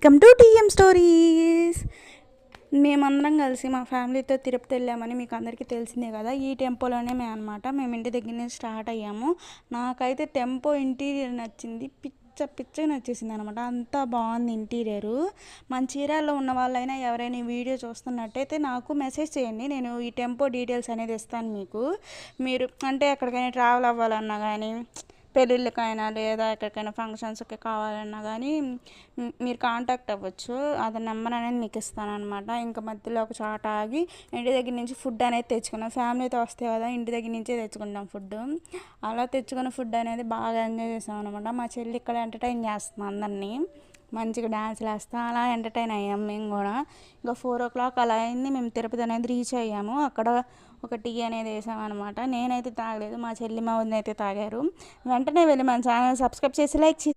Welcome to TM stories. మేమందరం కలిసి మా ఫ్యామిలీతో తిరుపతి వెళ్ళామని మీకు అందరికీ తెలిసిందే కదా. ఈ టెంపోలోనే మేము ఇంటి దగ్గర నుంచి స్టార్ట్ అయ్యాము. నాకైతే టెంపో ఇంటీరియర్ నచ్చింది, పిచ్చగా నచ్చేసింది అనమాట. అంతా బాగుంది ఇంటీరియరు. మన చీరాల్లో ఉన్న వాళ్ళైనా ఎవరైనా ఈ వీడియో చూస్తున్నట్టయితే నాకు మెసేజ్ చేయండి, నేను ఈ టెంపో డీటెయిల్స్ అనేది ఇస్తాను మీకు. మీరు అంటే ఎక్కడికైనా ట్రావెల్ అవ్వాలన్నా కానీ, పెళ్ళిళ్ళకైనా లేదా ఎక్కడికైనా ఫంక్షన్స్కి కావాలన్నా కానీ మీరు కాంటాక్ట్ అవ్వచ్చు. అది నెంబర్ అనేది మీకు ఇస్తాను అనమాట. ఇంకా మధ్యలో ఒక చోట ఆగి ఇంటి దగ్గర నుంచి ఫుడ్ అనేది తెచ్చుకున్నాం. ఫ్యామిలీతో వస్తే కదా ఇంటి దగ్గర నుంచే తెచ్చుకుంటాం ఫుడ్. అలా తెచ్చుకున్న ఫుడ్ అనేది బాగా ఎంజాయ్ చేసాం అనమాట. మా చెల్లి ఇక్కడ ఎంటర్టైన్ చేస్తాం అందరినీ, మంచిగా డ్యాన్స్లు వేస్తాం. అలా ఎంటర్టైన్ అయ్యాము మేము కూడా. ఇంకా 4 o'clock అలా అయింది, మేము తిరుపతి అనేది రీచ్ అయ్యాము. అక్కడ ఒక టీ అనేది వేసామన్నమాట. నేనైతే తాగలేదు, మా చెల్లి మా వదిన అయితే తాగారు. వెంటనే వెళ్ళి మన ఛానల్ సబ్స్క్రైబ్ చేసి లైక్ చేసి